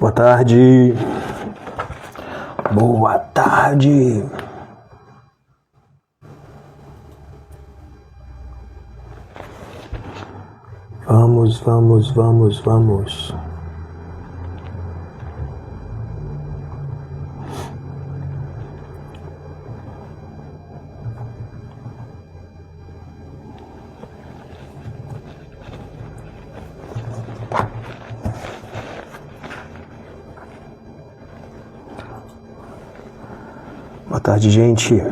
Boa tarde. Boa tarde. Vamos. Boa tarde, gente.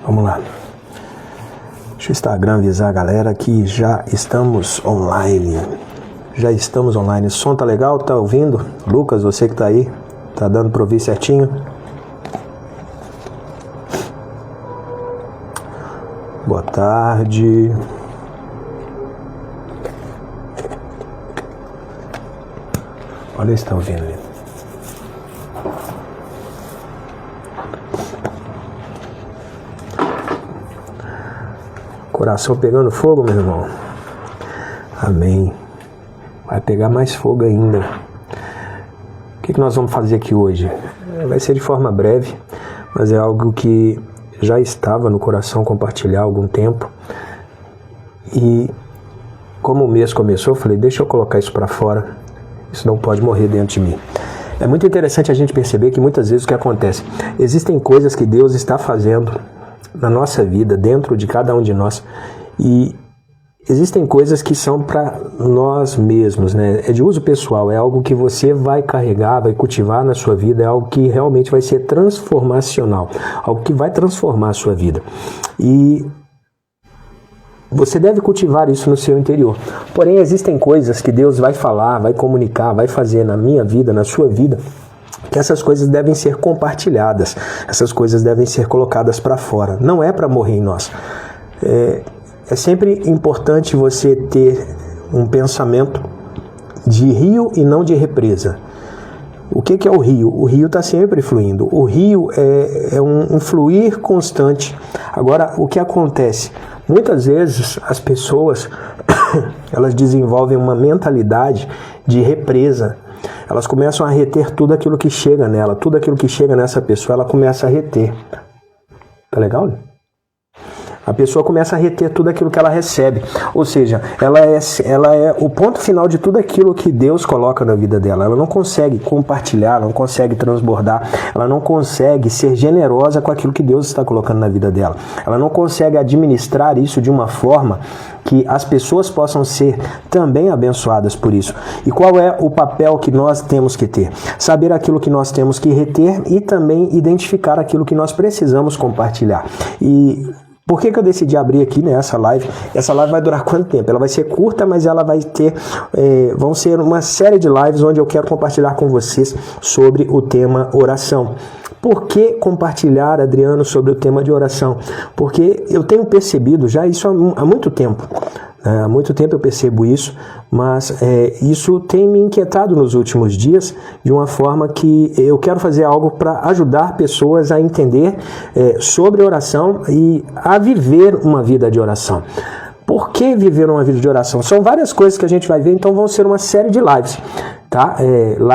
Vamos lá. Deixa o Instagram avisar a galera que já estamos online. O som tá legal? Tá ouvindo? Lucas, você que tá aí, tá dando pra ouvir certinho? Boa tarde. Olha se tá ouvindo ali. Coração pegando fogo, meu irmão. Amém. Vai pegar mais fogo ainda. O que nós vamos fazer aqui hoje? Vai ser de forma breve, mas é algo que já estava no coração compartilhar há algum tempo. E como o mês começou, eu falei, deixa eu colocar isso para fora. Isso não pode morrer dentro de mim. É muito interessante a gente perceber que muitas vezes o que acontece? Existem coisas que Deus está fazendo na nossa vida, dentro de cada um de nós, e existem coisas que são para nós mesmos, né? É de uso pessoal, é algo que você vai carregar, vai cultivar na sua vida, é algo que realmente vai ser transformacional, algo que vai transformar a sua vida. E você deve cultivar isso no seu interior. Porém, existem coisas que Deus vai falar, vai comunicar, vai fazer na minha vida, na sua vida, que essas coisas devem ser compartilhadas, essas coisas devem ser colocadas para fora. Não é para morrer em nós. É sempre importante você ter um pensamento de rio e não de represa. O que é o rio? O rio está sempre fluindo. O rio é um fluir constante. Agora, o que acontece? Muitas vezes as pessoas elas desenvolvem uma mentalidade de represa. Elas começam a reter tudo aquilo que chega nela, tudo aquilo que chega nessa pessoa, ela começa a reter. Tá legal, né? A pessoa começa a reter tudo aquilo que ela recebe. Ou seja, ela é o ponto final de tudo aquilo que Deus coloca na vida dela. Ela não consegue compartilhar, ela não consegue transbordar, ela não consegue ser generosa com aquilo que Deus está colocando na vida dela. Ela não consegue administrar isso de uma forma que as pessoas possam ser também abençoadas por isso. E qual é o papel que nós temos que ter? Saber aquilo que nós temos que reter e também identificar aquilo que nós precisamos compartilhar. E por que eu decidi abrir aqui nessa live? Essa live vai durar quanto tempo? Ela vai ser curta, mas ela vai ter... vão ser uma série de lives onde eu quero compartilhar com vocês sobre o tema oração. Por que compartilhar, Adriano, sobre o tema de oração? Porque eu tenho percebido já isso há muito tempo. Há muito tempo eu percebo isso, mas isso tem me inquietado nos últimos dias de uma forma que eu quero fazer algo para ajudar pessoas a entender sobre oração e a viver uma vida de oração. Por que viver uma vida de oração? São várias coisas que a gente vai ver, então vão ser uma série de lives. Tá?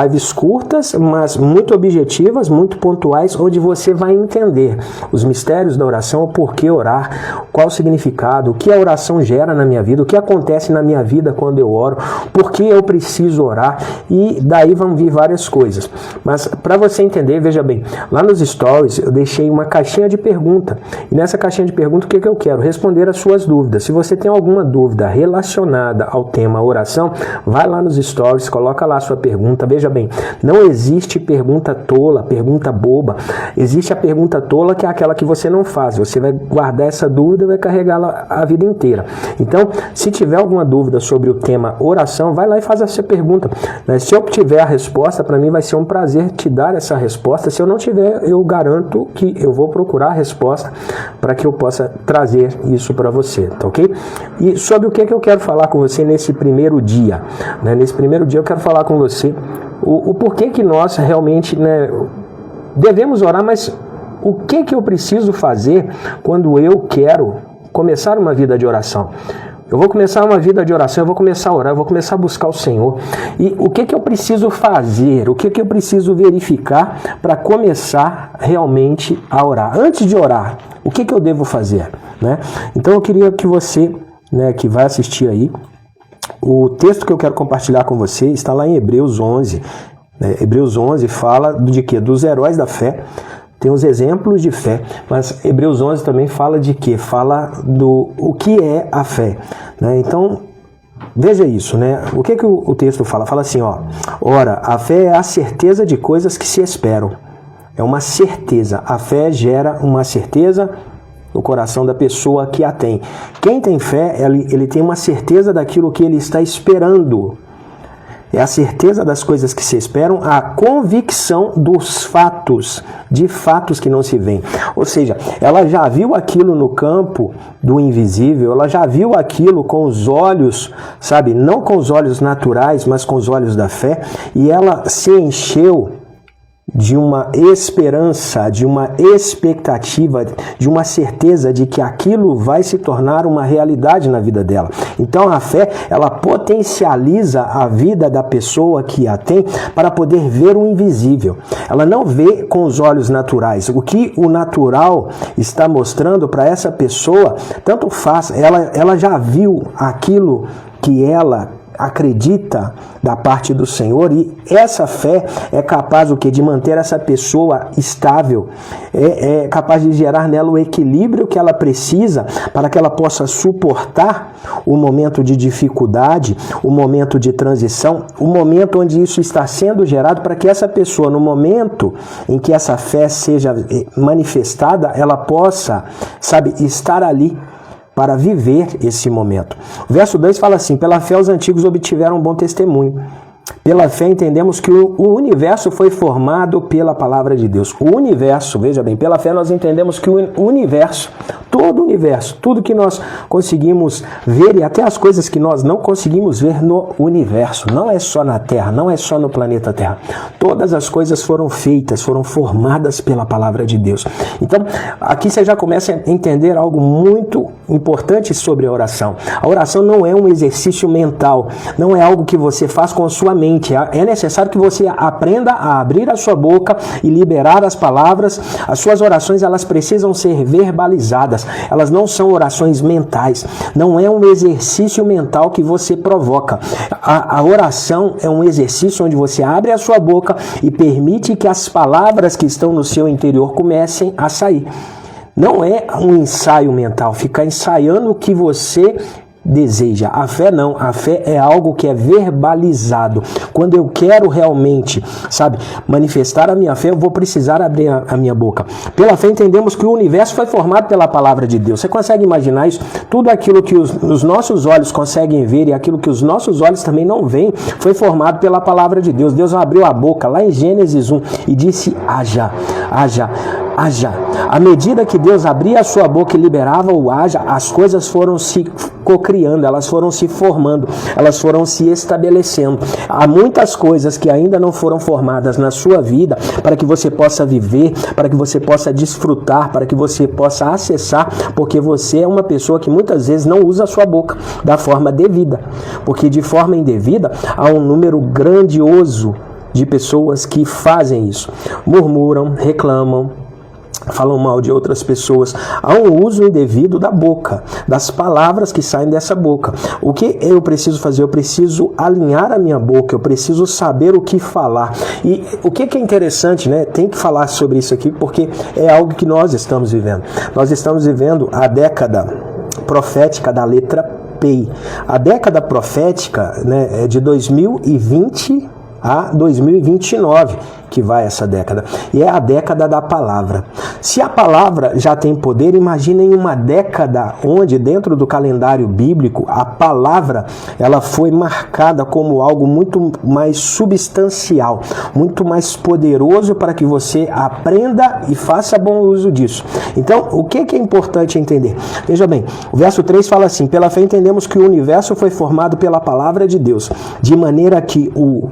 Lives curtas, mas muito objetivas, muito pontuais, onde você vai entender os mistérios da oração, o porquê orar, qual o significado, o que a oração gera na minha vida, o que acontece na minha vida quando eu oro, por que eu preciso orar, e daí vão vir várias coisas. Mas para você entender, veja bem, lá nos stories eu deixei uma caixinha de pergunta, e nessa caixinha de pergunta o que eu quero? Responder as suas dúvidas. Se você tem alguma dúvida relacionada ao tema oração, vai lá nos stories, coloca lá sua pergunta. Veja bem, não existe pergunta tola, pergunta boba. Existe a pergunta tola, que é aquela que você não faz. Você vai guardar essa dúvida e vai carregá-la a vida inteira. Então, se tiver alguma dúvida sobre o tema oração, vai lá e faz essa pergunta. Se eu tiver a resposta, para mim vai ser um prazer te dar essa resposta. Se eu não tiver, eu garanto que eu vou procurar a resposta para que eu possa trazer isso para você, tá ok? E sobre o que eu quero falar com você nesse primeiro dia, né? Nesse primeiro dia eu quero falar com você o porquê que nós realmente, né, devemos orar, mas o que eu preciso fazer quando eu quero começar uma vida de oração? Eu vou começar uma vida de oração, eu vou começar a orar, eu vou começar a buscar o Senhor. E o que eu preciso fazer? O que eu preciso verificar para começar realmente a orar? Antes de orar, o que eu devo fazer? Né? Então eu queria que você, né, que vai assistir aí, o texto que eu quero compartilhar com você está lá em Hebreus 11. Hebreus 11 fala de quê? Dos heróis da fé. Tem os exemplos de fé, mas Hebreus 11 também fala de quê? Fala do o que é a fé, né? Então, veja isso, né? O que o texto fala? Fala assim, ó: ora, a fé é a certeza de coisas que se esperam. É uma certeza. A fé gera uma certeza no coração da pessoa que a tem. Quem tem fé, ele tem uma certeza daquilo que ele está esperando. É a certeza das coisas que se esperam, a convicção dos fatos, de fatos que não se veem. Ou seja, ela já viu aquilo no campo do invisível, ela já viu aquilo com os olhos, sabe, não com os olhos naturais, mas com os olhos da fé, e ela se encheu de uma esperança, de uma expectativa, de uma certeza de que aquilo vai se tornar uma realidade na vida dela. Então a fé, ela potencializa a vida da pessoa que a tem para poder ver o invisível. Ela não vê com os olhos naturais. O que o natural está mostrando para essa pessoa, tanto faz, ela já viu aquilo que ela acredita da parte do Senhor, e essa fé é capaz o quê? De manter essa pessoa estável, é capaz de gerar nela o equilíbrio que ela precisa para que ela possa suportar o momento de dificuldade, o momento de transição, o momento onde isso está sendo gerado, para que essa pessoa, no momento em que essa fé seja manifestada, ela possa, sabe, estar ali para viver esse momento. O verso 2 fala assim: pela fé os antigos obtiveram um bom testemunho. Pela fé entendemos que o universo foi formado pela palavra de Deus. O universo, veja bem, pela fé nós entendemos que o universo, todo o universo, tudo que nós conseguimos ver e até as coisas que nós não conseguimos ver no universo, não é só na Terra, não é só no planeta Terra. Todas as coisas foram feitas, foram formadas pela palavra de Deus. Então, aqui você já começa a entender algo muito importante sobre a oração. A oração não é um exercício mental, não é algo que você faz com a sua mente. É necessário que você aprenda a abrir a sua boca e liberar as palavras. As suas orações, elas precisam ser verbalizadas. Elas não são orações mentais. Não é um exercício mental que você provoca. A oração é um exercício onde você abre a sua boca e permite que as palavras que estão no seu interior comecem a sair. Não é um ensaio mental, ficar ensaiando o que você deseja. A fé não, a fé é algo que é verbalizado. Quando eu quero realmente, sabe, manifestar a minha fé, eu vou precisar abrir a minha boca. Pela fé entendemos que o universo foi formado pela palavra de Deus. Você consegue imaginar isso? Tudo aquilo que os nossos olhos conseguem ver e aquilo que os nossos olhos também não veem, foi formado pela palavra de Deus. Deus abriu a boca lá em Gênesis 1 e disse: haja, haja, haja. À medida que Deus abria a sua boca e liberava o haja, as coisas foram se cocriando, elas foram se formando, elas foram se estabelecendo. Há muitas coisas que ainda não foram formadas na sua vida para que você possa viver, para que você possa desfrutar, para que você possa acessar, porque você é uma pessoa que muitas vezes não usa a sua boca da forma devida, porque de forma indevida há um número grandioso de pessoas que fazem isso, murmuram, reclamam, falam mal de outras pessoas. Há um uso indevido da boca, das palavras que saem dessa boca. O que eu preciso fazer? Eu preciso alinhar a minha boca, eu preciso saber o que falar. E o que é interessante, né? Tem que falar sobre isso aqui, porque é algo que nós estamos vivendo. Nós estamos vivendo a década profética da letra P. A década profética, né, é de 2020 a 2029 que vai essa década. E é a década da palavra. Se a palavra já tem poder, imaginem uma década onde, dentro do calendário bíblico, a palavra ela foi marcada como algo muito mais substancial, muito mais poderoso para que você aprenda e faça bom uso disso. Então, o que é importante entender? Veja bem, o verso 3 fala assim: pela fé entendemos que o universo foi formado pela palavra de Deus, de maneira que o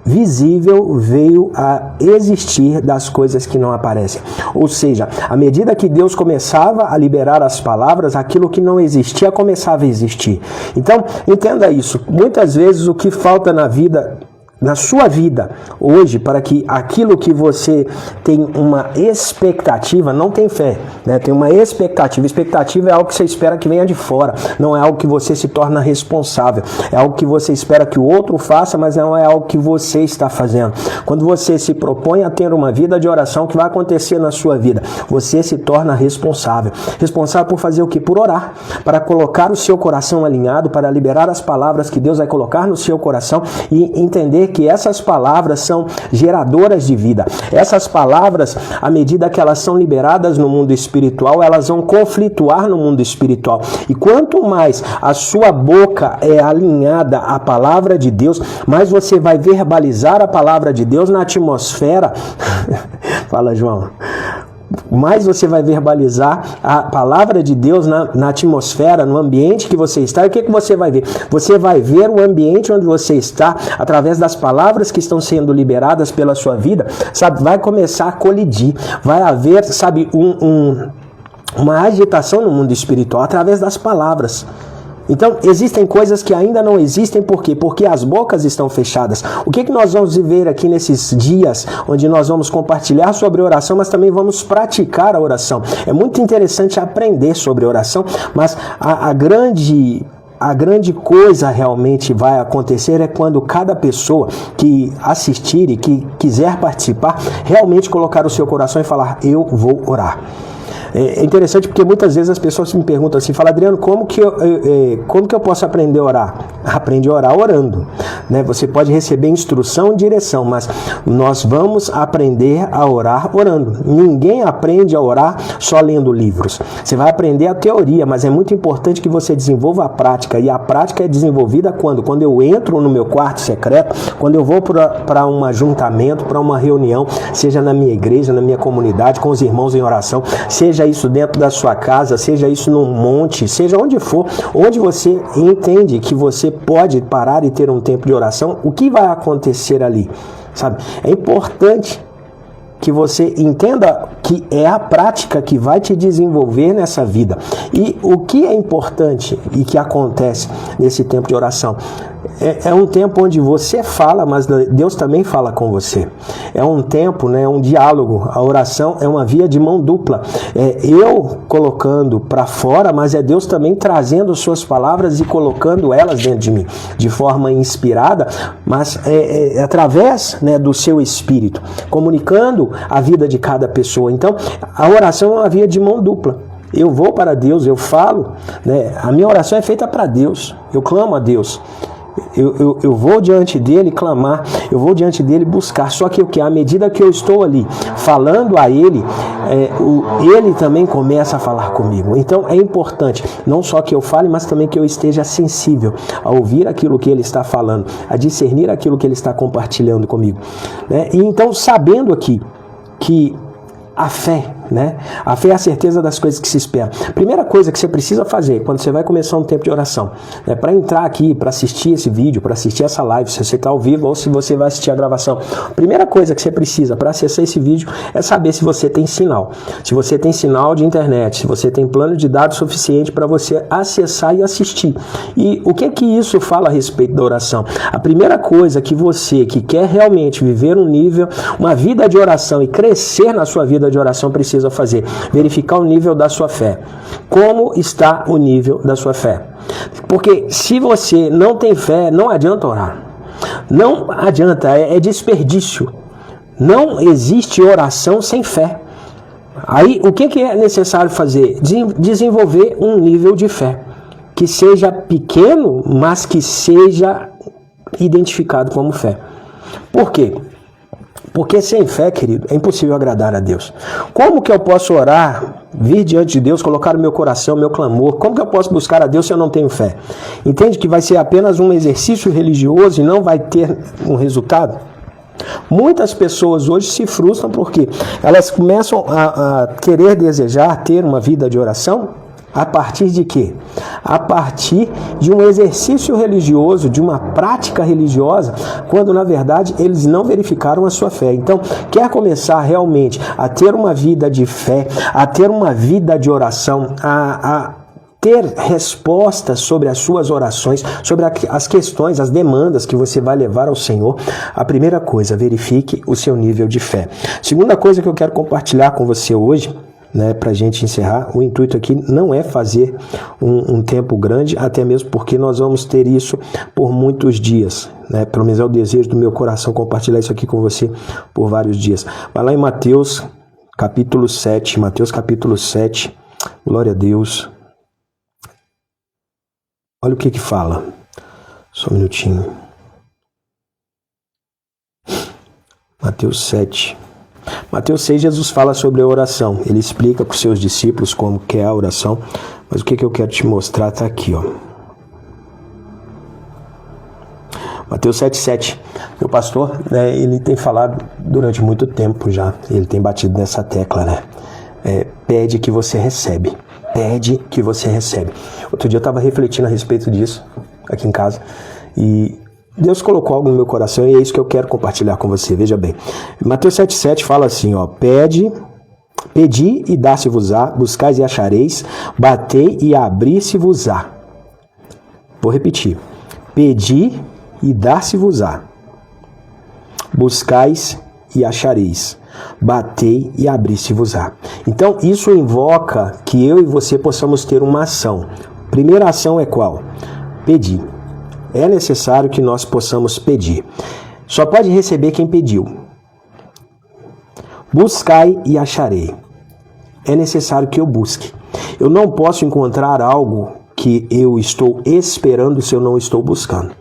visível veio a existir das coisas que não aparecem. Ou seja, à medida que Deus começava a liberar as palavras, aquilo que não existia começava a existir. Então, entenda isso. Muitas vezes o que falta na sua vida hoje, para que aquilo que você tem uma expectativa, não tem fé, né? Tem uma expectativa. Expectativa é algo que você espera que venha de fora, não é algo que você se torna responsável, é algo que você espera que o outro faça, mas não é algo que você está fazendo. Quando você se propõe a ter uma vida de oração, o que vai acontecer na sua vida? Você se torna responsável. Responsável por fazer o quê? Por orar, para colocar o seu coração alinhado, para liberar as palavras que Deus vai colocar no seu coração e entender que essas palavras são geradoras de vida. Essas palavras, à medida que elas são liberadas no mundo espiritual, elas vão conflituar no mundo espiritual. E quanto mais a sua boca é alinhada à palavra de Deus, mais você vai verbalizar a palavra de Deus na atmosfera. Fala, João. Mais você vai verbalizar a palavra de Deus na atmosfera, no ambiente que você está. E o que você vai ver? Você vai ver o ambiente onde você está através das palavras que estão sendo liberadas pela sua vida, sabe? Vai começar a colidir, vai haver, sabe, uma agitação no mundo espiritual através das palavras. Então, existem coisas que ainda não existem, por quê? Porque as bocas estão fechadas. O que nós vamos viver aqui nesses dias, onde nós vamos compartilhar sobre oração, mas também vamos praticar a oração. É muito interessante aprender sobre oração, mas a grande coisa realmente vai acontecer é quando cada pessoa que assistir e que quiser participar, realmente colocar o seu coração e falar, eu vou orar. É interessante porque muitas vezes as pessoas me perguntam assim, fala, Adriano, como que eu posso aprender a orar? Aprende a orar orando, né? Você pode receber instrução e direção, mas nós vamos aprender a orar orando. Ninguém aprende a orar só lendo livros. Você vai aprender a teoria, mas é muito importante que você desenvolva a prática, e a prática é desenvolvida quando eu entro no meu quarto secreto, quando eu vou para um ajuntamento, para uma reunião, seja na minha igreja, na minha comunidade, com os irmãos em oração, seja isso dentro da sua casa, seja isso num monte, seja onde for, onde você entende que você pode parar e ter um tempo de oração, o que vai acontecer ali, sabe? É importante que você entenda que é a prática que vai te desenvolver nessa vida. E o que é importante e que acontece nesse tempo de oração? É um tempo onde você fala, mas Deus também fala com você. É um tempo, né, um diálogo. A oração é uma via de mão dupla. É eu colocando para fora, mas é Deus também trazendo suas palavras e colocando elas dentro de mim, de forma inspirada, mas através, né, do seu espírito, comunicando a vida de cada pessoa. Então, a oração é uma via de mão dupla. Eu vou para Deus, eu falo, né? A minha oração é feita para Deus. Eu clamo a Deus. Eu vou diante dele clamar, eu vou diante dele buscar, só que à medida que eu estou ali falando a ele, ele também começa a falar comigo. Então é importante, não só que eu fale, mas também que eu esteja sensível a ouvir aquilo que ele está falando, a discernir aquilo que ele está compartilhando comigo, né? E então, sabendo aqui que a fé, né? A fé é a certeza das coisas que se esperam. Primeira coisa que você precisa fazer quando você vai começar um tempo de oração, né? Para entrar aqui, para assistir esse vídeo, para assistir essa live, se você está ao vivo ou se você vai assistir a gravação. Primeira coisa que você precisa para acessar esse vídeo é saber se você tem sinal. Se você tem sinal de internet, se você tem plano de dados suficiente para você acessar e assistir. E o que isso fala a respeito da oração? A primeira coisa que você que quer realmente viver um nível, uma vida de oração e crescer na sua vida de oração precisa fazer, verificar o nível da sua fé. Como está o nível da sua fé? Porque se você não tem fé, não adianta orar. Não adianta, é desperdício. Não existe oração sem fé. Aí, o que é necessário fazer? Desenvolver um nível de fé, que seja pequeno, mas que seja identificado como fé. Por quê? Porque sem fé, querido, é impossível agradar a Deus. Como que eu posso orar, vir diante de Deus, colocar o meu coração, o meu clamor? Como que eu posso buscar a Deus se eu não tenho fé? Entende que vai ser apenas um exercício religioso e não vai ter um resultado? Muitas pessoas hoje se frustram porque elas começam a querer desejar ter uma vida de oração a partir de quê? a partir de um exercício religioso, de uma prática religiosa, quando na verdade eles não verificaram a sua fé. Então, quer começar realmente a ter uma vida de fé, a ter uma vida de oração, a ter respostas sobre as suas orações, sobre as questões, as demandas que você vai levar ao Senhor, a primeira coisa, verifique o seu nível de fé. Segunda coisa que eu quero compartilhar com você hoje, para a gente encerrar, o intuito aqui não é fazer um tempo grande, até mesmo porque nós vamos ter isso por muitos dias, pelo menos é o desejo do meu coração compartilhar isso aqui com você por vários dias. Vai lá em Mateus capítulo 7, glória a Deus. Olha o que fala. Só um minutinho. Mateus 7. Mateus 6, Jesus fala sobre a oração. Ele explica para os seus discípulos como que é a oração. Mas o que eu quero te mostrar está aqui, ó. Mateus 7,7. Meu pastor, ele tem falado durante muito tempo já. Ele tem batido nessa tecla, pede que você recebe. Pede que você recebe. Outro dia eu estava refletindo a respeito disso, aqui em casa, e Deus colocou algo no meu coração e é isso que eu quero compartilhar com você. Veja bem, Mateus 7,7 fala assim, ó, pedi e dá-se-vos-á, buscais e achareis, batei e abri-se-vos-á. Vou repetir, pedi e dá-se-vos-á, buscais e achareis, batei e abri-se-vos-á. Então, isso invoca que eu e você possamos ter uma ação. Primeira ação é qual? Pedir. É necessário que nós possamos pedir. Só pode receber quem pediu. Buscai e acharei. É necessário que eu busque. Eu não posso encontrar algo que eu estou esperando se eu não estou buscando.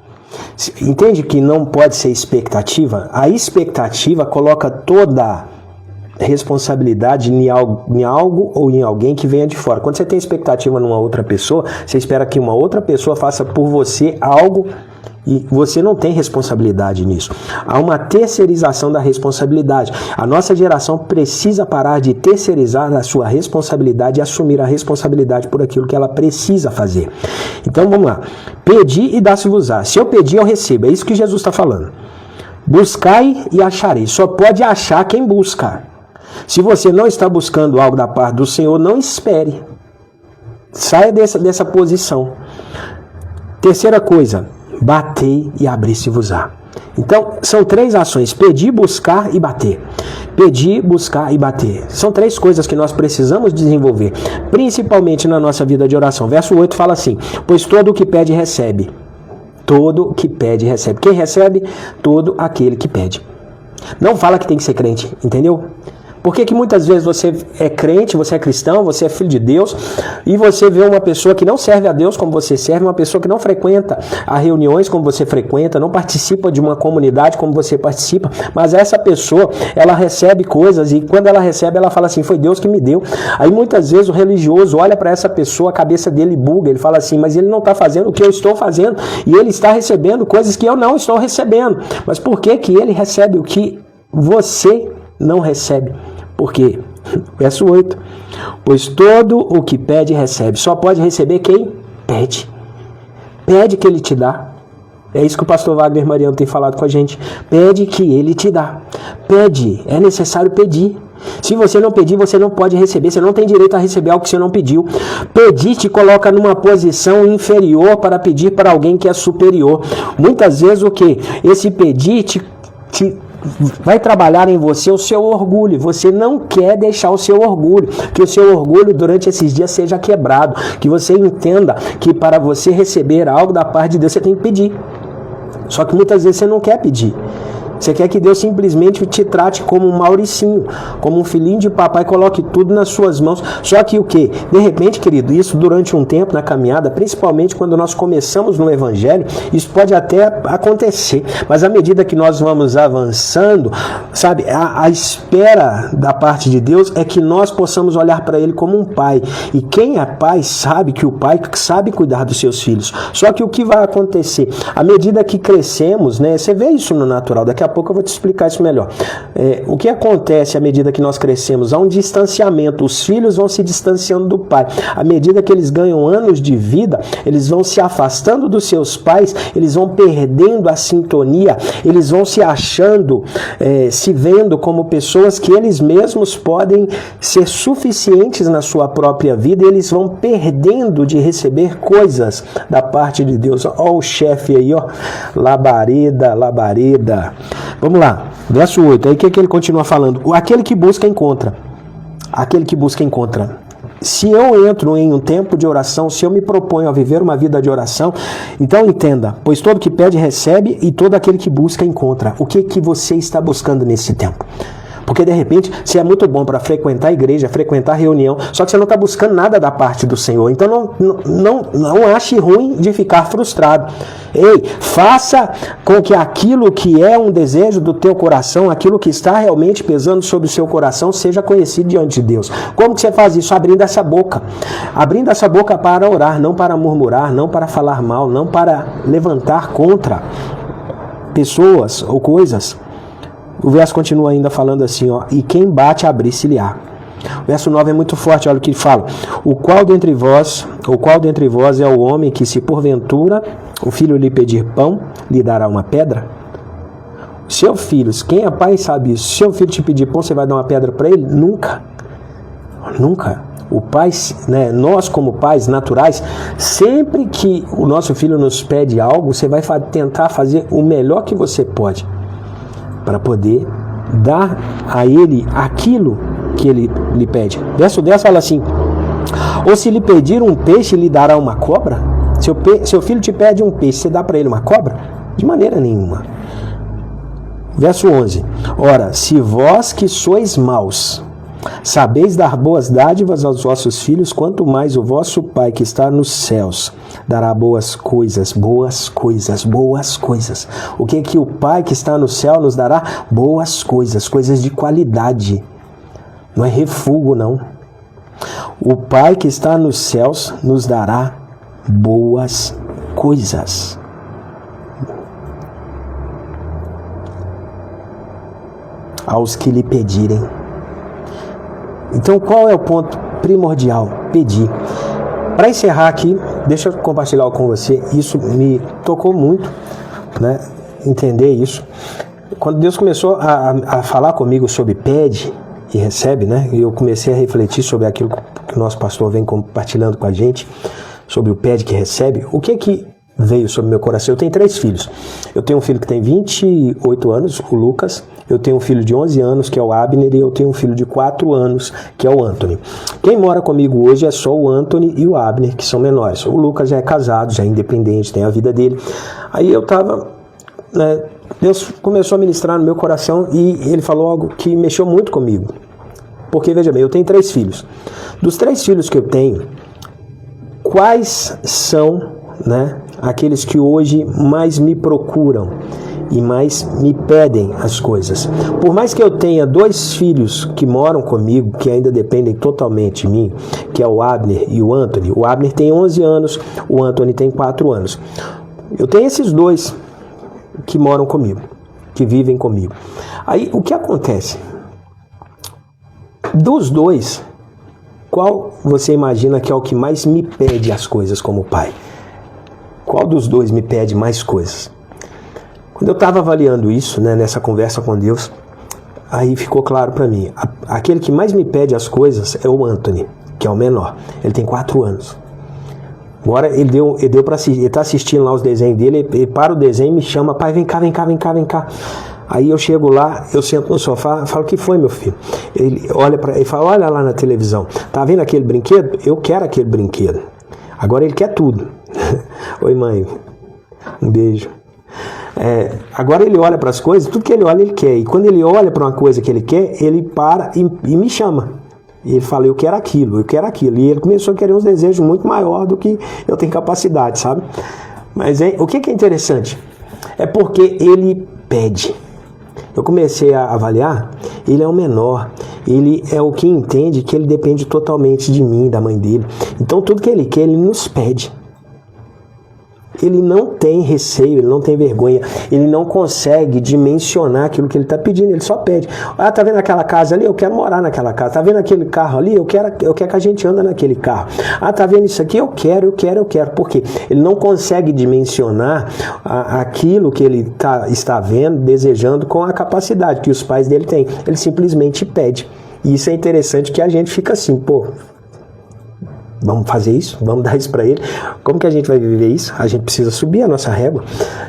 Entende que não pode ser expectativa? A expectativa coloca toda responsabilidade em algo ou em alguém que venha de fora. Quando você tem expectativa numa outra pessoa, você espera que uma outra pessoa faça por você algo e você não tem responsabilidade nisso. Há uma terceirização da responsabilidade. A nossa geração precisa parar de terceirizar a sua responsabilidade e assumir a responsabilidade por aquilo que ela precisa fazer. Então vamos lá. Pedir e dá-se-vos-á. Se eu pedir, eu recebo. É isso que Jesus está falando. Buscai e acharei. Só pode achar quem busca. Se você não está buscando algo da parte do Senhor, não espere. Saia dessa posição. Terceira coisa, batei e abri-se-vos-á. Então, são três ações, pedir, buscar e bater. Pedir, buscar e bater. São três coisas que nós precisamos desenvolver, principalmente na nossa vida de oração. Verso 8 fala assim, pois todo o que pede, recebe. Todo o que pede, recebe. Quem recebe? Todo aquele que pede. Não fala que tem que ser crente, entendeu? Por que muitas vezes você é crente, você é cristão, você é filho de Deus, e você vê uma pessoa que não serve a Deus como você serve, uma pessoa que não frequenta as reuniões como você frequenta, não participa de uma comunidade como você participa, mas essa pessoa, ela recebe coisas e quando ela recebe, ela fala assim, foi Deus que me deu. Aí muitas vezes o religioso olha para essa pessoa, a cabeça dele buga, ele fala assim, mas ele não está fazendo o que eu estou fazendo, e ele está recebendo coisas que eu não estou recebendo. Mas por que ele recebe o que você não recebe? Por quê? Verso 8. Pois todo o que pede, recebe. Só pode receber quem pede. Pede que ele te dá. É isso que o pastor Wagner Mariano tem falado com a gente. Pede que ele te dá. Pede. É necessário pedir. Se você não pedir, você não pode receber. Você não tem direito a receber algo que você não pediu. Pedir te coloca numa posição inferior para pedir para alguém que é superior. Muitas vezes o que? Esse pedir te vai trabalhar em você o seu orgulho. Você não quer deixar o seu orgulho, que o seu orgulho durante esses dias seja quebrado, que você entenda que para você receber algo da parte de Deus você tem que pedir. Só que muitas vezes você não quer pedir. Você quer que Deus simplesmente te trate como um Mauricinho, como um filhinho de papai, coloque tudo nas suas mãos. Só que o quê? De repente, querido, isso durante um tempo na caminhada, principalmente quando nós começamos no Evangelho, isso pode até acontecer. Mas à medida que nós vamos avançando, sabe, a espera da parte de Deus é que nós possamos olhar para Ele como um pai. E quem é pai sabe que o pai sabe cuidar dos seus filhos. Só que o que vai acontecer? À medida que crescemos, né? Você vê isso no natural, daqui a pouco eu vou te explicar isso melhor. O que acontece à medida que nós crescemos? Há um distanciamento, os filhos vão se distanciando do pai. À medida que eles ganham anos de vida, eles vão se afastando dos seus pais, eles vão perdendo a sintonia, eles vão se achando, se vendo como pessoas que eles mesmos podem ser suficientes na sua própria vida, e eles vão perdendo de receber coisas da parte de Deus. Ó o chefe aí, ó, labareda. Vamos lá, verso 8, aí o que ele continua falando? Aquele que busca, encontra. Aquele que busca, encontra. Se eu entro em um tempo de oração, se eu me proponho a viver uma vida de oração, então entenda, pois todo que pede recebe e todo aquele que busca encontra. O que você está buscando nesse tempo? Porque de repente você é muito bom para frequentar a igreja, frequentar a reunião, só que você não está buscando nada da parte do Senhor. Então não ache ruim de ficar frustrado. Ei, faça com que aquilo que é um desejo do teu coração, aquilo que está realmente pesando sobre o seu coração, seja conhecido diante de Deus. Como que você faz isso? Abrindo essa boca. Abrindo essa boca para orar, não para murmurar, não para falar mal, não para levantar contra pessoas ou coisas. O verso continua ainda falando assim, ó, e quem bate, abrir-se-lhe-á. O verso 9 é muito forte, olha o que ele fala. O qual dentre vós é o homem que, se porventura o filho lhe pedir pão, lhe dará uma pedra? Seu filho, quem é pai sabe isso, se seu filho te pedir pão, você vai dar uma pedra para ele? Nunca. Nunca. O pai, né, nós como pais naturais, sempre que o nosso filho nos pede algo, você vai tentar fazer o melhor que você pode, para poder dar a ele aquilo que ele lhe pede. Verso 10 fala assim, ou se lhe pedir um peixe, lhe dará uma cobra? Seu filho te pede um peixe, você dá para ele uma cobra? De maneira nenhuma. Verso 11, ora, se vós que sois maus, sabeis dar boas dádivas aos vossos filhos, quanto mais o vosso Pai que está nos céus dará boas coisas. O que o Pai que está no céu nos dará? Boas coisas, coisas de qualidade. Não é refúgio, não. O Pai que está nos céus nos dará boas coisas. Aos que lhe pedirem. Então, qual é o ponto primordial? Pedir. Para encerrar aqui, deixa eu compartilhar com você. Isso me tocou muito, né? Entender isso. Quando Deus começou a falar comigo sobre pede e recebe, né? Eu comecei a refletir sobre aquilo que o nosso pastor vem compartilhando com a gente, sobre o pede que recebe. O que veio sobre meu coração? Eu tenho 3 filhos. Eu tenho um filho que tem 28 anos, o Lucas. Eu tenho um filho de 11 anos, que é o Abner, e eu tenho um filho de 4 anos, que é o Anthony. Quem mora comigo hoje é só o Anthony e o Abner, que são menores. O Lucas já é casado, já é independente, tem a vida dele. Aí eu estava, né, Deus começou a ministrar no meu coração e ele falou algo que mexeu muito comigo. Porque, veja bem, eu tenho 3 filhos. Dos 3 filhos que eu tenho, quais são, né, aqueles que hoje mais me procuram e mais me pedem as coisas? Por mais que eu tenha 2 filhos que moram comigo, que ainda dependem totalmente de mim, que é o Abner e o Anthony. O Abner tem 11 anos, o Anthony tem 4 anos. Eu tenho esses 2 que moram comigo, que vivem comigo. Aí, o que acontece? Dos 2, qual você imagina que é o que mais me pede as coisas como pai? Qual dos 2 me pede mais coisas? Quando eu estava avaliando isso, né, nessa conversa com Deus, aí ficou claro para mim. Aquele que mais me pede as coisas é o Anthony, que é o menor. Ele tem 4 anos. Agora ele deu para assistir, ele está assistindo lá os desenhos dele, ele para o desenho e me chama, pai, vem cá. Aí eu chego lá, eu sento no sofá, falo, o que foi, meu filho? Ele fala, olha lá na televisão, tá vendo aquele brinquedo? Eu quero aquele brinquedo. Agora ele quer tudo. Oi, mãe, um beijo. Agora ele olha para as coisas, tudo que ele olha ele quer. E quando ele olha para uma coisa que ele quer, ele para e me chama. E ele fala, eu quero aquilo. E ele começou a querer uns desejos muito maior do que eu tenho capacidade, sabe? Mas o que é interessante? É porque ele pede. Eu comecei a avaliar, ele é o menor. Ele é o que entende que ele depende totalmente de mim, da mãe dele. Então tudo que ele quer, ele nos pede. ele não tem receio, ele não tem vergonha, ele não consegue dimensionar aquilo que ele está pedindo, ele só pede. Ah, tá vendo aquela casa ali? Eu quero morar naquela casa. Tá vendo aquele carro ali? Eu quero que a gente anda naquele carro. Ah, tá vendo isso aqui? Eu quero. Por quê? Ele não consegue dimensionar aquilo que ele está vendo, desejando com a capacidade que os pais dele têm. Ele simplesmente pede. E isso é interessante que a gente fica assim, pô, vamos fazer isso? Vamos dar isso para ele? Como que a gente vai viver isso? A gente precisa subir a nossa régua.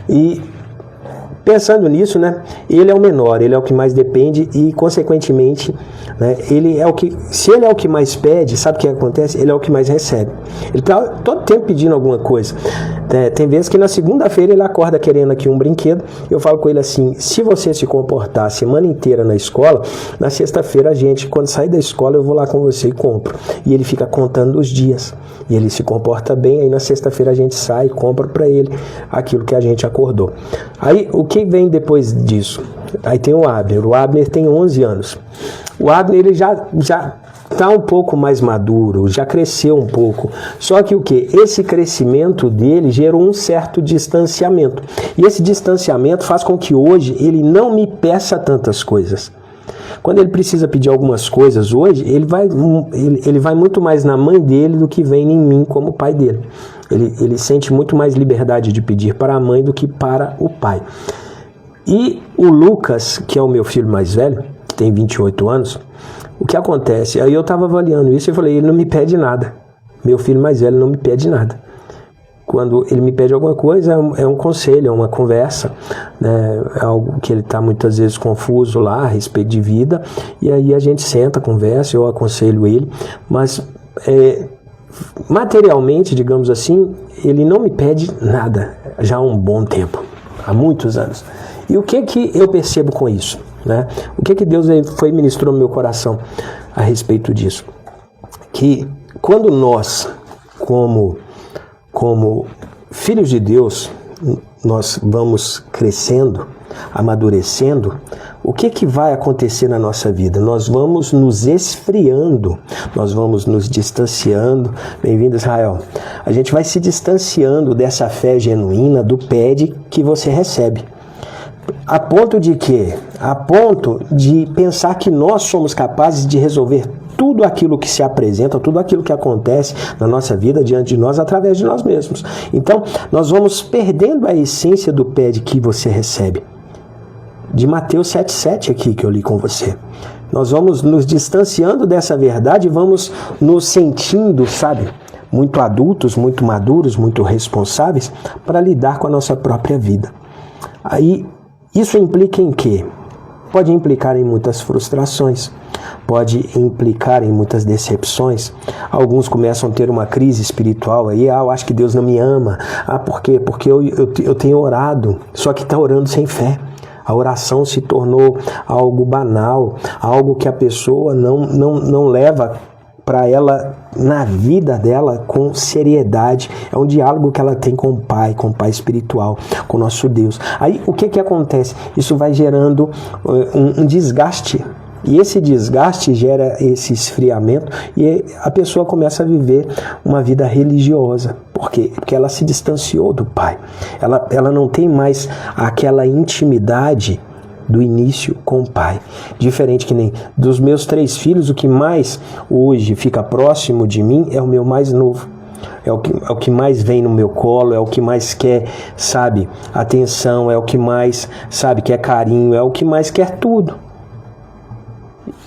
E pensando nisso, né, ele é o menor, ele é o que mais depende e, consequentemente, né, ele é o que, se ele é o que mais pede, sabe o que acontece? Ele é o que mais recebe. Ele está todo tempo pedindo alguma coisa. Tem vezes que na segunda-feira ele acorda querendo aqui um brinquedo. Eu falo com ele assim, se você se comportar a semana inteira na escola, na sexta-feira a gente, quando sair da escola, eu vou lá com você e compro. E ele fica contando os dias. E ele se comporta bem, aí na sexta-feira a gente sai e compra para ele aquilo que a gente acordou. Aí, o que vem depois disso? Aí tem o Abner. O Abner tem 11 anos. O Abner, ele já está um pouco mais maduro, já cresceu um pouco. Só que o que? Esse crescimento dele gerou um certo distanciamento. E esse distanciamento faz com que hoje ele não me peça tantas coisas. Quando ele precisa pedir algumas coisas hoje, ele vai muito mais na mãe dele do que vem em mim como pai dele. Ele sente muito mais liberdade de pedir para a mãe do que para o pai. E o Lucas, que é o meu filho mais velho, que tem 28 anos, o que acontece? Aí eu estava avaliando isso e falei, ele não me pede nada. Meu filho mais velho não me pede nada. Quando ele me pede alguma coisa, é um conselho, é uma conversa, né? É algo que ele está muitas vezes confuso lá a respeito de vida, e aí a gente senta, conversa, eu aconselho ele, mas materialmente, digamos assim, ele não me pede nada, já há um bom tempo, há muitos anos. E o que eu percebo com isso? Né? O que Deus ministrou no meu coração a respeito disso? Que quando nós, como filhos de Deus, nós vamos crescendo, amadurecendo, o que vai acontecer na nossa vida? Nós vamos nos esfriando, nós vamos nos distanciando. Bem-vindo, Israel. A gente vai se distanciando dessa fé genuína, do pede que você recebe. A ponto de quê? A ponto de pensar que nós somos capazes de resolver tudo aquilo que se apresenta, tudo aquilo que acontece na nossa vida diante de nós através de nós mesmos. Então, nós vamos perdendo a essência do pede que você recebe. De Mateus 7,7 aqui que eu li com você. Nós vamos nos distanciando dessa verdade e vamos nos sentindo, sabe, muito adultos, muito maduros, muito responsáveis para lidar com a nossa própria vida. Aí, isso implica em quê? Pode implicar em muitas frustrações, pode implicar em muitas decepções. Alguns começam a ter uma crise espiritual aí, eu acho que Deus não me ama. Por quê? Porque eu tenho orado, só que está orando sem fé. A oração se tornou algo banal, algo que a pessoa não leva para ela na vida dela com seriedade. É um diálogo que ela tem com o Pai espiritual, com o nosso Deus. Aí o que acontece? Isso vai gerando um desgaste. E esse desgaste gera esse esfriamento e a pessoa começa a viver uma vida religiosa. Por quê? Porque ela se distanciou do Pai. Ela não tem mais aquela intimidade do início com o Pai. Diferente que nem dos meus 3 filhos, o que mais hoje fica próximo de mim é o meu mais novo. É o que mais vem no meu colo, é o que mais quer, sabe, atenção, é o que mais, sabe, quer carinho, é o que mais quer tudo.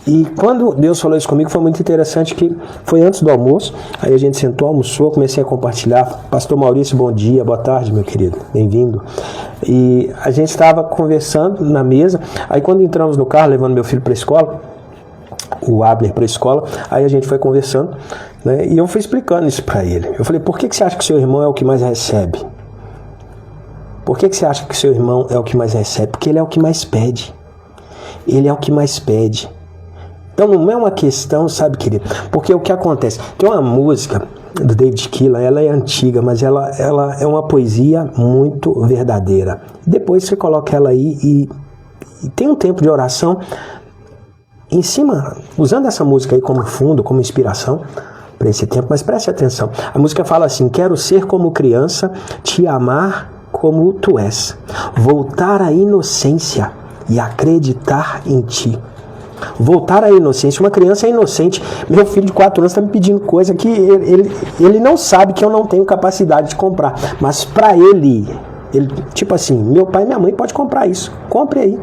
E quando Deus falou isso comigo, foi muito interessante, que foi antes do almoço, aí a gente sentou, almoçou, comecei a compartilhar. Pastor Maurício, bom dia, boa tarde, meu querido, bem-vindo. E a gente estava conversando na mesa, aí quando entramos no carro, levando meu filho para a escola, o Abner para a escola, aí a gente foi conversando, né, e eu fui explicando isso para ele. Eu falei, por que você acha que seu irmão é o que mais recebe? Por que você acha que seu irmão é o que mais recebe? Porque ele é o que mais pede. Ele é o que mais pede. Então não é uma questão, sabe, querido? Porque o que acontece? Tem uma música do David Keelan, ela é antiga, mas ela é uma poesia muito verdadeira. Depois você coloca ela aí e tem um tempo de oração em cima, usando essa música aí como fundo, como inspiração, para esse tempo, mas preste atenção. A música fala assim: quero ser como criança, te amar como tu és, voltar à inocência e acreditar em ti. Voltar à inocência. Uma criança é inocente. Meu filho de 4 anos está me pedindo coisa que ele não sabe que eu não tenho capacidade de comprar, mas para ele, tipo assim, meu pai e minha mãe podem comprar isso, compre aí.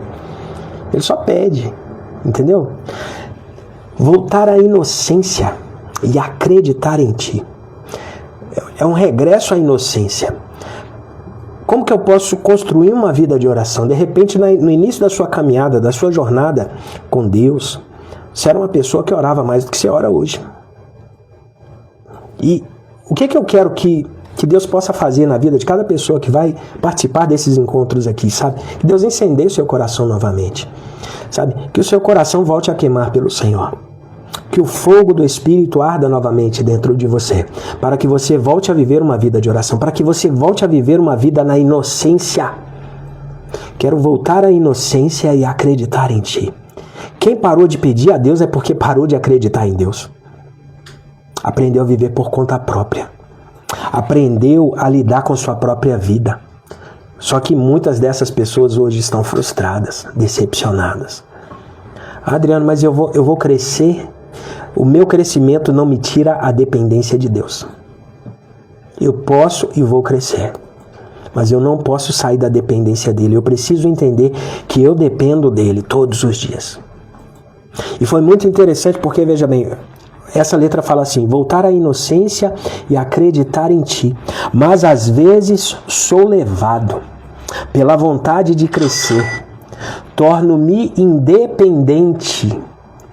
Ele só pede, entendeu? Voltar à inocência e acreditar em ti. É um regresso à inocência. Como que eu posso construir uma vida de oração? De repente, no início da sua caminhada, da sua jornada com Deus, você era uma pessoa que orava mais do que você ora hoje. E o que eu quero que Deus possa fazer na vida de cada pessoa que vai participar desses encontros aqui, sabe? Que Deus incendeie o seu coração novamente, sabe? Que o seu coração volte a queimar pelo Senhor. Que o fogo do Espírito arda novamente dentro de você, para que você volte a viver uma vida de oração, para que você volte a viver uma vida na inocência. Quero voltar à inocência e acreditar em ti. Quem parou de pedir a Deus é porque parou de acreditar em Deus. Aprendeu a viver por conta própria. Aprendeu a lidar com sua própria vida. Só que muitas dessas pessoas hoje estão frustradas, decepcionadas. Adriano, mas eu vou crescer. O meu crescimento não me tira a dependência de Deus. Eu posso e vou crescer, mas eu não posso sair da dependência dele. Eu preciso entender que eu dependo dele todos os dias. E foi muito interessante porque, veja bem, essa letra fala assim: voltar à inocência e acreditar em ti. Mas às vezes sou levado pela vontade de crescer. Torno-me independente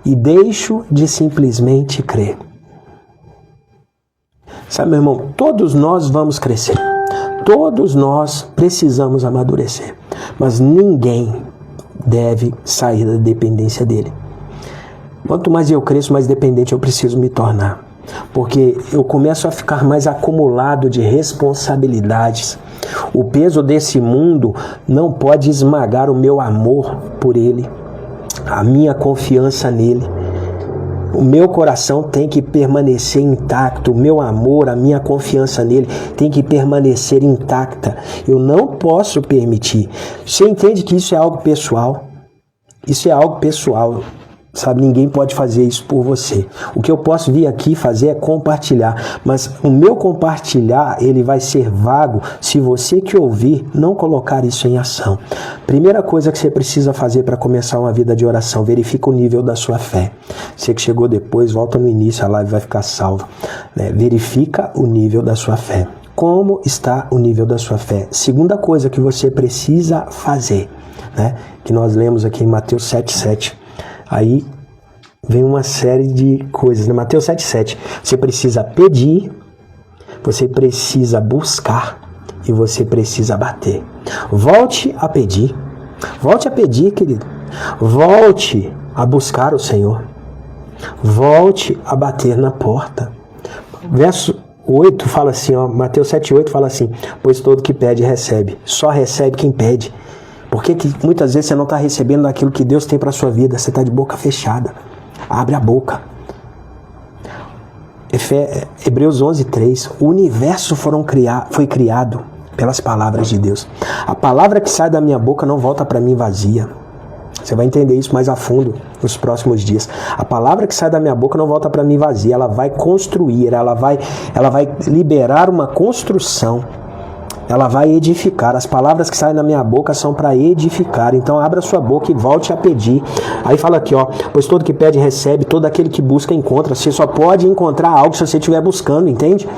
e deixo de simplesmente crer. Sabe, meu irmão, todos nós vamos crescer. Todos nós precisamos amadurecer. Mas ninguém deve sair da dependência dele. Quanto mais eu cresço, mais dependente eu preciso me tornar. Porque eu começo a ficar mais acumulado de responsabilidades. O peso desse mundo não pode esmagar o meu amor por ele, a minha confiança nele. O meu coração tem que permanecer intacto, o meu amor, a minha confiança nele tem que permanecer intacta. Eu não posso permitir. Você entende que isso é algo pessoal? Isso é algo pessoal. Sabe, ninguém pode fazer isso por você. O que eu posso vir aqui fazer é compartilhar, mas o meu compartilhar, ele vai ser vago se você que ouvir não colocar isso em ação. Primeira coisa que você precisa fazer para começar uma vida de oração: verifica o nível da sua fé. Você que chegou depois, volta no início, a live vai ficar salva, né? Verifica o nível da sua fé. Como está o nível da sua fé? Segunda coisa que você precisa fazer, né? Que nós lemos aqui em Mateus 7,7. Aí vem uma série de coisas, né? Mateus 7,7. Você precisa pedir, você precisa buscar e você precisa bater. Volte a pedir. Volte a pedir, querido. Volte a buscar o Senhor. Volte a bater na porta. Verso 8 fala assim, ó, Mateus 7,8 fala assim: pois todo que pede recebe. Só recebe quem pede. Por que muitas vezes você não está recebendo aquilo que Deus tem para a sua vida? Você está de boca fechada. Abre a boca. Hebreus 11:3. O universo foi criado pelas palavras de Deus. A palavra que sai da minha boca não volta para mim vazia. Você vai entender isso mais a fundo nos próximos dias. A palavra que sai da minha boca não volta para mim vazia. Ela vai construir, ela vai liberar uma construção. Ela vai edificar. As palavras que saem da minha boca são para edificar. Então abra sua boca e volte a pedir. Aí fala aqui, ó: pois todo que pede recebe, todo aquele que busca encontra. Você só pode encontrar algo se você estiver buscando, entende?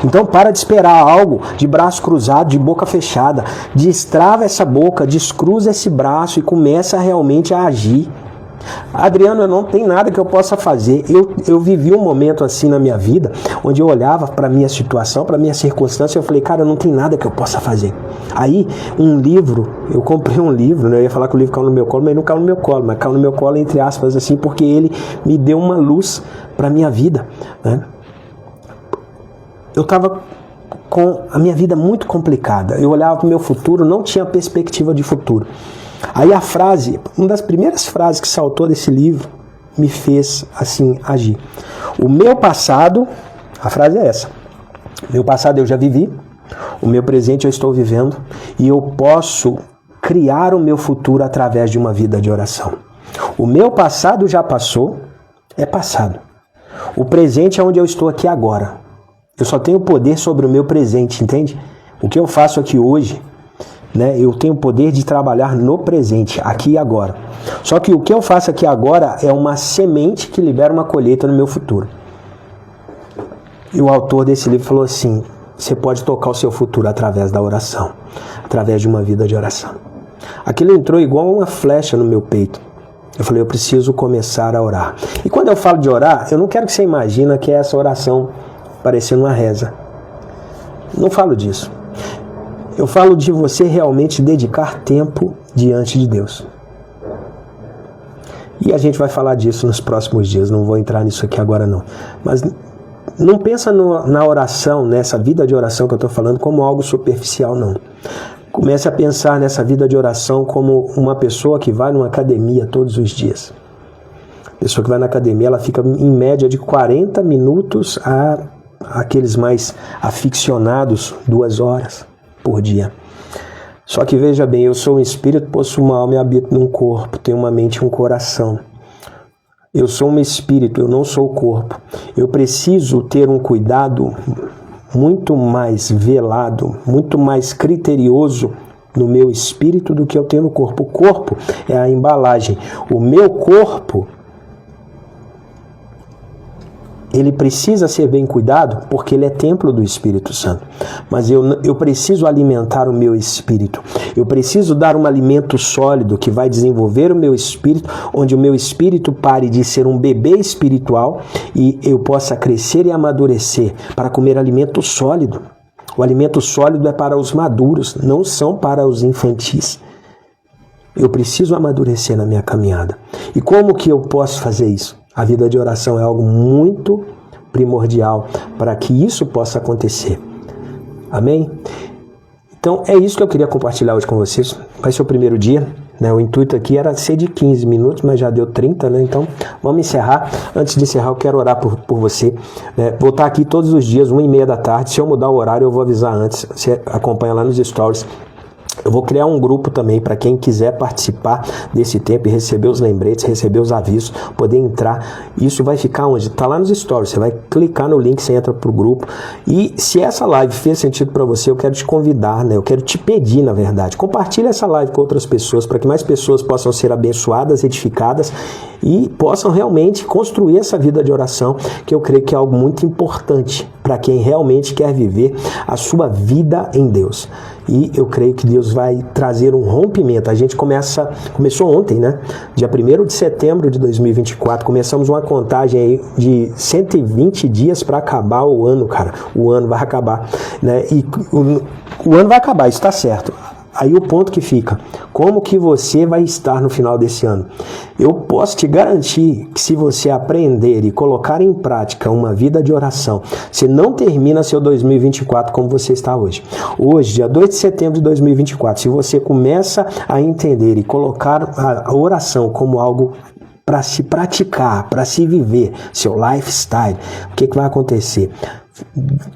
Então para de esperar algo de braço cruzado, de boca fechada. Destrava essa boca, descruza esse braço e começa realmente a agir. Adriano, não tem nada que eu possa fazer. Eu vivi um momento assim na minha vida, onde eu olhava para a minha situação, para a minha circunstância, e eu falei: cara, não tem nada que eu possa fazer. Aí, um livro, eu comprei um livro, né? Eu ia falar que o livro caiu no meu colo, mas não caiu no meu colo, mas caiu no meu colo entre aspas, assim, porque ele me deu uma luz para a minha vida, né? Eu estava com a minha vida muito complicada. Eu olhava para o meu futuro, não tinha perspectiva de futuro. Aí a frase, uma das primeiras frases que saltou desse livro, me fez assim agir. O meu passado, a frase é essa, meu passado eu já vivi, o meu presente eu estou vivendo e eu posso criar o meu futuro através de uma vida de oração. O meu passado já passou, é passado. O presente é onde eu estou aqui agora. Eu só tenho poder sobre o meu presente, entende? O que eu faço aqui hoje, né? Eu tenho o poder de trabalhar no presente, aqui e agora. Só que o que eu faço aqui agora é uma semente que libera uma colheita no meu futuro. E o autor desse livro falou assim, você pode tocar o seu futuro através da oração, através de uma vida de oração. Aquilo entrou igual uma flecha no meu peito. Eu falei, eu preciso começar a orar. E quando eu falo de orar, eu não quero que você imagine que é essa oração parecendo uma reza. Não falo disso. Eu falo de você realmente dedicar tempo diante de Deus. E a gente vai falar disso nos próximos dias, não vou entrar nisso aqui agora não. Mas não pensa na oração, nessa vida de oração que eu estou falando, como algo superficial, não. Comece a pensar nessa vida de oração como uma pessoa que vai numa academia todos os dias. A pessoa que vai na academia, ela fica em média de 40 minutos a aqueles mais aficionados 2 horas por dia. Só que veja bem, eu sou um espírito, possuo uma alma e habito num corpo, tenho uma mente e um coração. Eu sou um espírito, eu não sou o corpo. Eu preciso ter um cuidado muito mais velado, muito mais criterioso no meu espírito do que eu tenho no corpo. O corpo é a embalagem. O meu corpo, ele precisa ser bem cuidado porque ele é templo do Espírito Santo. Mas eu preciso alimentar o meu espírito. Eu preciso dar um alimento sólido que vai desenvolver o meu espírito, onde o meu espírito pare de ser um bebê espiritual e eu possa crescer e amadurecer para comer alimento sólido. O alimento sólido é para os maduros, não são para os infantis. Eu preciso amadurecer na minha caminhada. E como que eu posso fazer isso? A vida de oração é algo muito primordial para que isso possa acontecer. Amém? Então é isso que eu queria compartilhar hoje com vocês. Vai ser o primeiro dia, né? O intuito aqui era ser de 15 minutos, mas já deu 30, né? Então vamos encerrar. Antes de encerrar, eu quero orar por você, né? Vou estar aqui todos os dias, 1h30 da tarde. Se eu mudar o horário, eu vou avisar antes. Você acompanha lá nos stories. Eu vou criar um grupo também para quem quiser participar desse tempo e receber os lembretes, receber os avisos, poder entrar. Isso vai ficar onde? Está lá nos stories. Você vai clicar no link, você entra para o grupo. E se essa live fez sentido para você, eu quero te convidar, né? Eu quero te pedir, na verdade, compartilhe essa live com outras pessoas para que mais pessoas possam ser abençoadas, edificadas e possam realmente construir essa vida de oração, que eu creio que é algo muito importante para quem realmente quer viver a sua vida em Deus. E eu creio que Deus vai trazer um rompimento. A gente começou ontem, né? Dia 1º de setembro de 2024, começamos uma contagem aí de 120 dias para acabar o ano, cara. O ano vai acabar, né? E o ano vai acabar, isso está certo. Aí o ponto que fica, como que você vai estar no final desse ano? Eu posso te garantir que se você aprender e colocar em prática uma vida de oração, você não termina seu 2024 como você está hoje. Hoje, dia 2 de setembro de 2024, se você começa a entender e colocar a oração como algo para se praticar, para se viver, seu lifestyle, o que vai acontecer?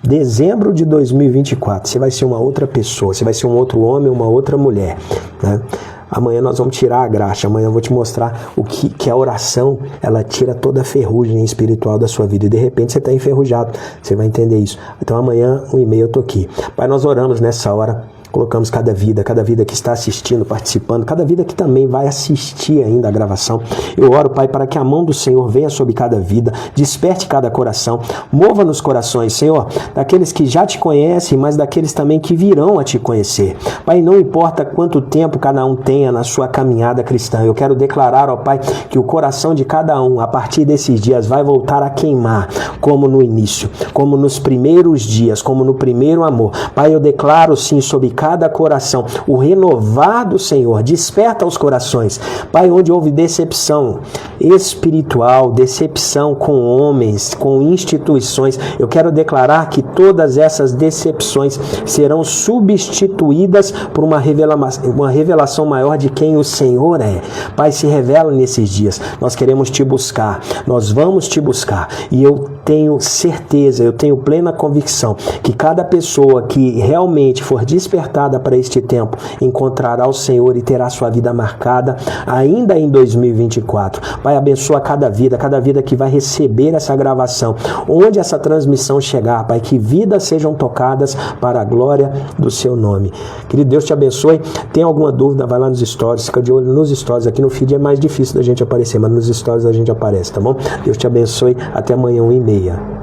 Dezembro de 2024, você vai ser uma outra pessoa, você vai ser um outro homem, uma outra mulher, né? Amanhã nós vamos tirar a graxa, amanhã eu vou te mostrar o que a oração, ela tira toda a ferrugem espiritual da sua vida e de repente você está enferrujado, você vai entender isso. Então amanhã 1h30 eu tô aqui. Pai, nós oramos nessa hora, colocamos cada vida que está assistindo, participando, cada vida que também vai assistir ainda a gravação. Eu oro, Pai, para que a mão do Senhor venha sobre cada vida, desperte cada coração, mova nos corações, Senhor, daqueles que já te conhecem, mas daqueles também que virão a te conhecer. Pai, não importa quanto tempo cada um tenha na sua caminhada cristã, eu quero declarar, ó Pai, que o coração de cada um, a partir desses dias, vai voltar a queimar, como no início, como nos primeiros dias, como no primeiro amor. Pai, eu declaro sim sobre cada coração. O renovar do Senhor desperta os corações. Pai, onde houve decepção espiritual, decepção com homens, com instituições, eu quero declarar que todas essas decepções serão substituídas por uma revelação maior de quem o Senhor é. Pai, se revela nesses dias. Nós queremos te buscar, nós vamos te buscar, e eu tenho certeza, eu tenho plena convicção que cada pessoa que realmente for despertada para este tempo encontrará o Senhor e terá sua vida marcada ainda em 2024. Pai, abençoa cada vida que vai receber essa gravação, onde essa transmissão chegar, Pai, que vidas sejam tocadas para a glória do seu nome. Querido, Deus te abençoe. Tem alguma dúvida, vai lá nos stories, fica de olho nos stories. Aqui no feed é mais difícil da gente aparecer, mas nos stories a gente aparece, tá bom? Deus te abençoe. Até amanhã, 1h30.